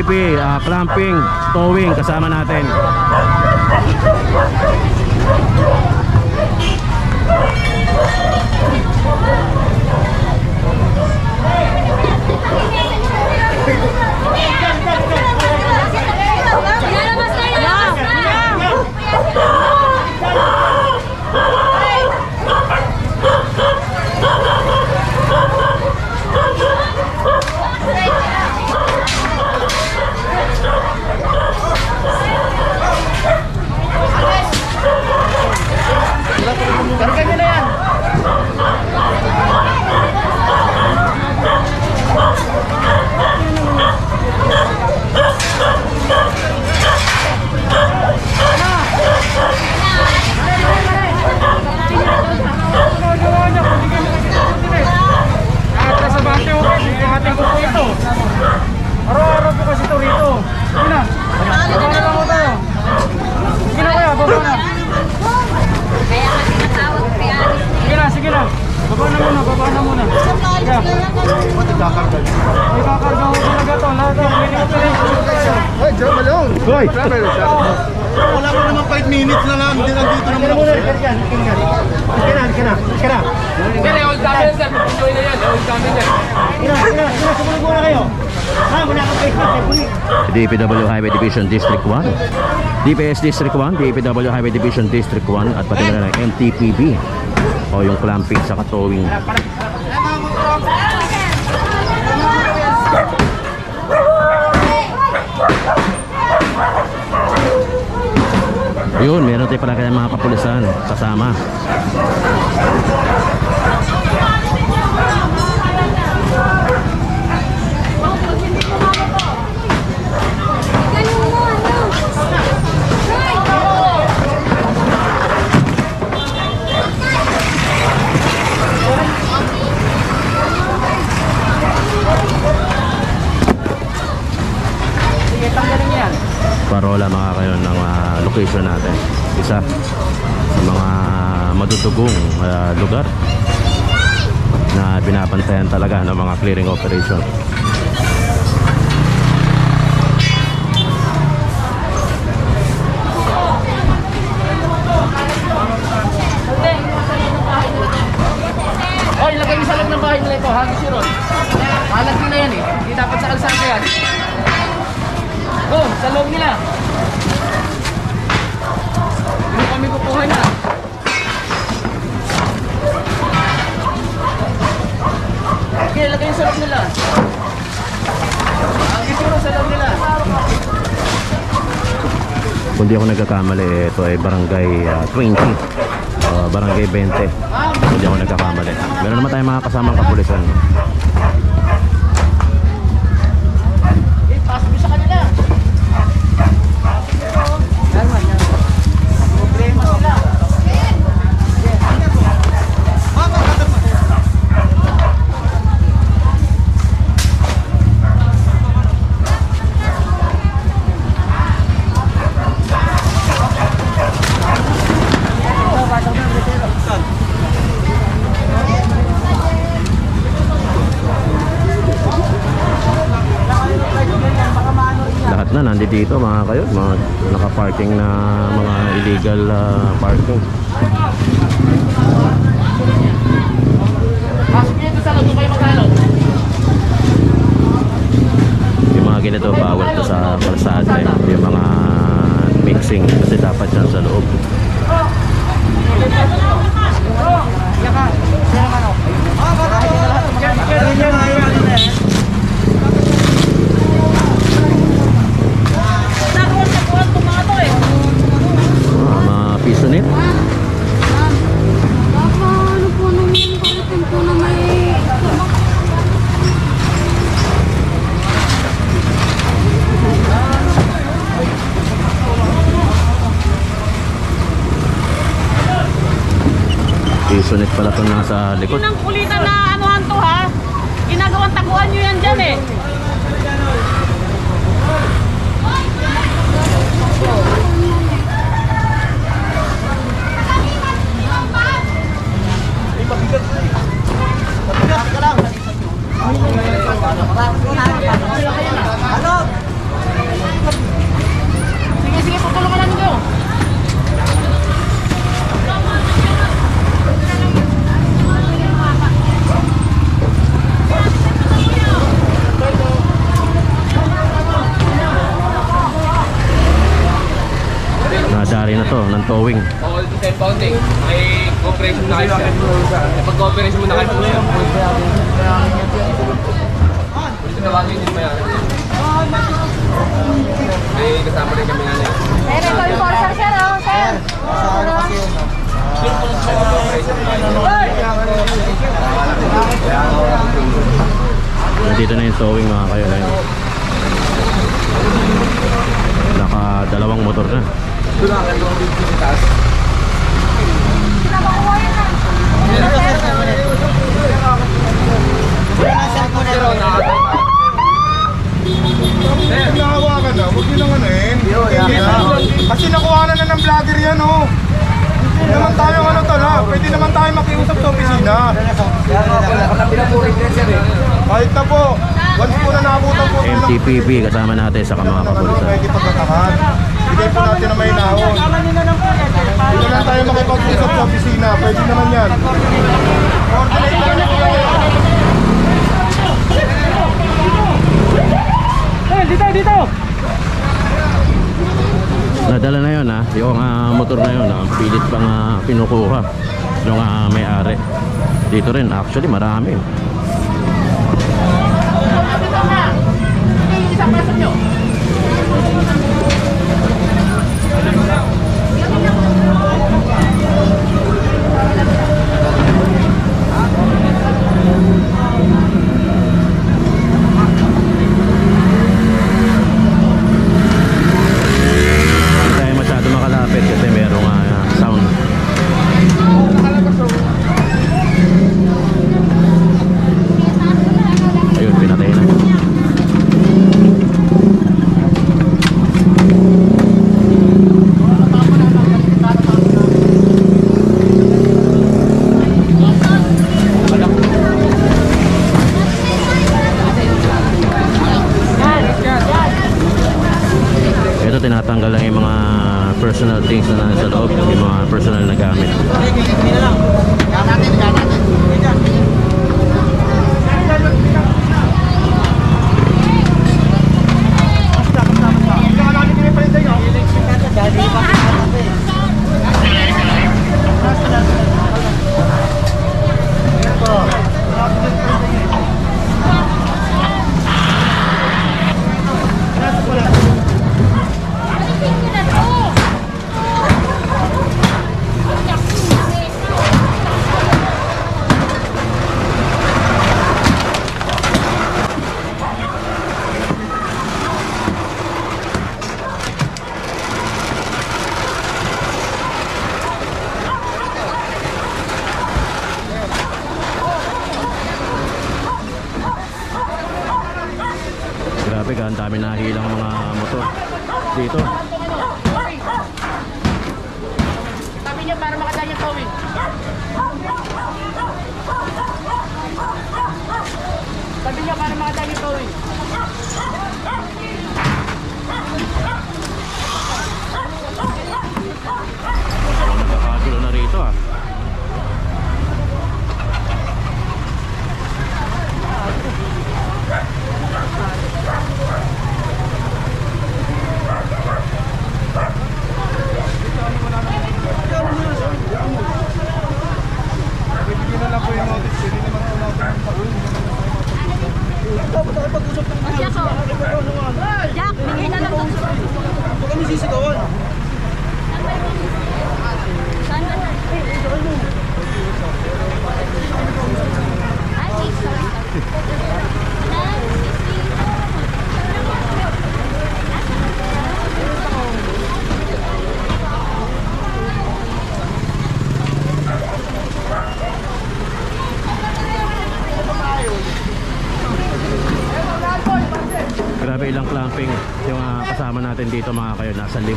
MTP, clamping, towing kasama natin. Karga nyo na yan. Nasa bante ko kasi, hating ko po ito. Araw-araw po kasi ito rito. Sige na, baba na lang ko tayo. Sige na kaya, baba na. Kaya nga tinatawag si Alice. Sige na, sige na. Baba na muna, baba na muna. Kaya, may kakarga ko talaga ito. Lahat ito, may operation. Hoy, dyan malong. Hoy! Wala pa naman 5 minutes na lang. Nandito naman ako. Sige, old camera sir. Enjoy na yan, old camera. Sumunod muna kayo. Wala kang Facebook. DPW Highway Division District 1, DPS District 1, DPW Highway Division District 1 at pati na ng MTPB o yung clamping sa towing. Yun, meron tayo pala kaya mga kapulisan kasama. Parola mga kayo ng location natin. Isa sa mga madudugong lugar na binabantayan talaga ng mga clearing operation. Oy, lagay mo sa loob ng bahay nila ito. Hagis si Ron. Kalat nila yan eh. Hindi dapat sa kalsada yan. Go, sa loob nila. Hindi kami kukuha na. Okay, lagay mo sa loob nila. Hagis si Ron sa loob nila. Kung di ako nagkakamali, ito ay barangay 20, barangay 20. Kung di ako nagkakamali. Meron naman tayong mga kasamang kapulisan. Pasok mo sa kanila. Problema sila. Lahat na nandito mga kayo, mga naka-parking na mga illegal parking. Pasok nyo ito sa loob kayo magkano. Yung mga ganito bawal to sa kalsada, yung mga mixing kasi dapat yan sa loob. Mga piso nit. Ano po nung kulitin po na may... Piso nit pala itong nasa likod. Inang kulitan na anuhan to ha. Ginagawang taguan nyo yan dyan eh. dari na to ng towing. Oo, ito sa impounding. May cooperation na kayo, sir. Pag cooperation mo na kayo, sir. Dito na bagay din mayan. May kasama rin kami na yun. Eh, may enforcer, sir, oh, sir. Nandito na yung towing mga kayo na yun. Naka dalawang motor na. Nakawa ka na, huwag nyo nang anuhin. Kasi nakuha na ng vlogger yan, oh. Hindi naman tayo ano tala, pwede naman tayo makiusap sa opisina. Kahit na po, once po na naabutan po ng MTPB kasama natin sa mga kapulisan. pwede pagkatakan. Bigay po natin na may naon. Hindi naman tayo makipag-usap sa opisina, pwede naman yan. Coordinate lang po kayo. Dito! Nadala na yun ha, yung motor na yun, pilit pang pinukuha yung may-ari. Dito rin, actually marami. Hindi tayo masyado makalapit kasi merong sound. Ayun, pinatay na. Ito tinatanggal lang yung mga personal things na nasa loob, yung mga personal na gamit. Grabe ka, ang dami nahilang mga motor dito. Sabi niya para makadaan yung towing. Sabi niya para makadaan yung towing. Nagkakagulo na rito ah. Bibigyan na lang po yung notice, hindi naman po natin Jack, bigay na lang doon. Huwag kami sisigawan. Saan ka na? Ay, sorry. Grabe, ilang clamping yung kasama natin dito mga kayo, nasa 5.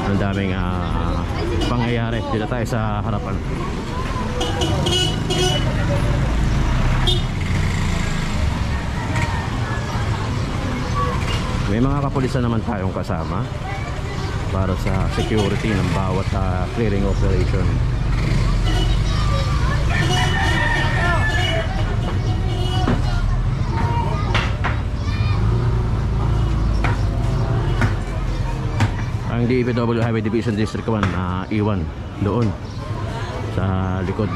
Ang daming pangyayari dito tayo sa harapan. May mga kapulisan naman tayong kasama para sa security ng bawat clearing operation. Ang DPW Highway Division District 1 iwan doon sa likod.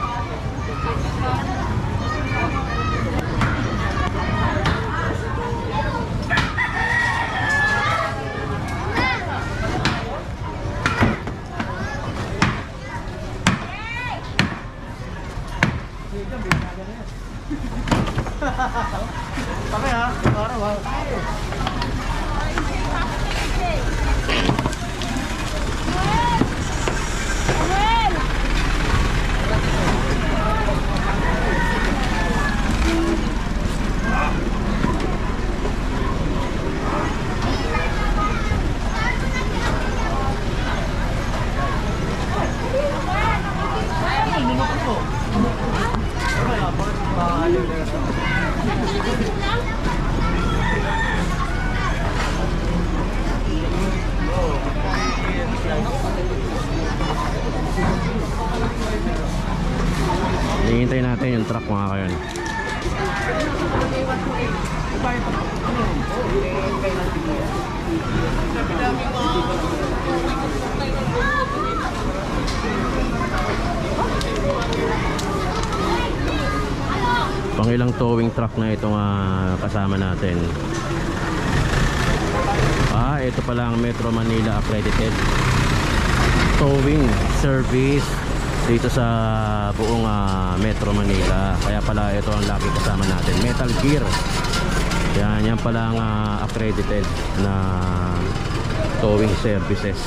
Kami ha, araw ha. Hihintay natin yung truck mga kayon. Pangilang towing truck na itong kasama natin. Ito pala ang Metro Manila accredited towing service dito sa buong Metro Manila. Kaya pala ito ang lagi kasama natin, Metal Gear. Yan pala ang accredited na towing services.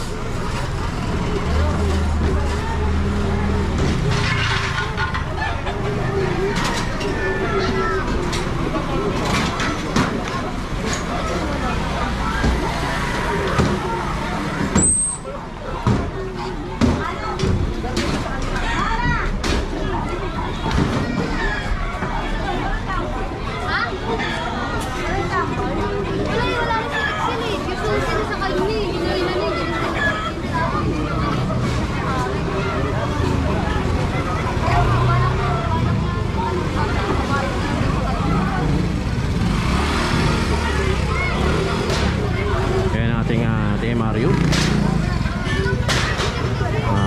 Mario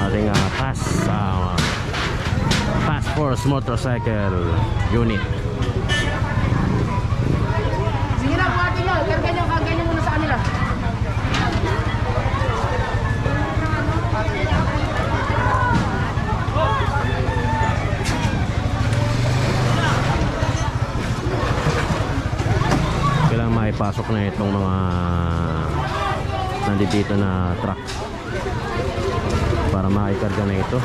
ating Task Force Motorcycle Unit. Sige na, buhatin nyo. Kargan nyo muna sa kanila. Kailangan maipasok na itong mga nandito na truck para maikarga na ito.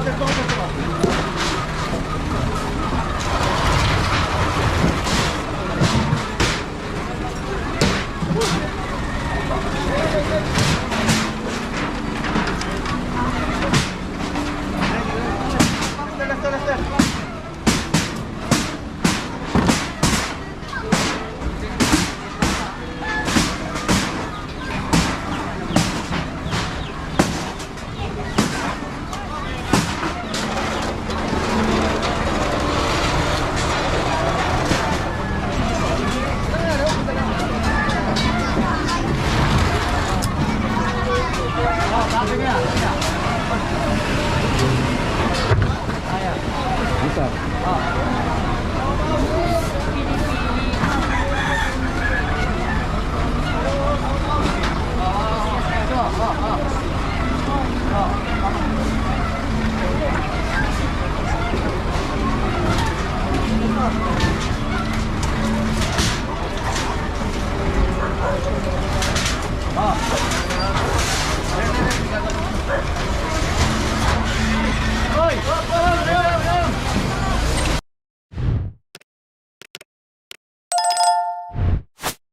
Ito,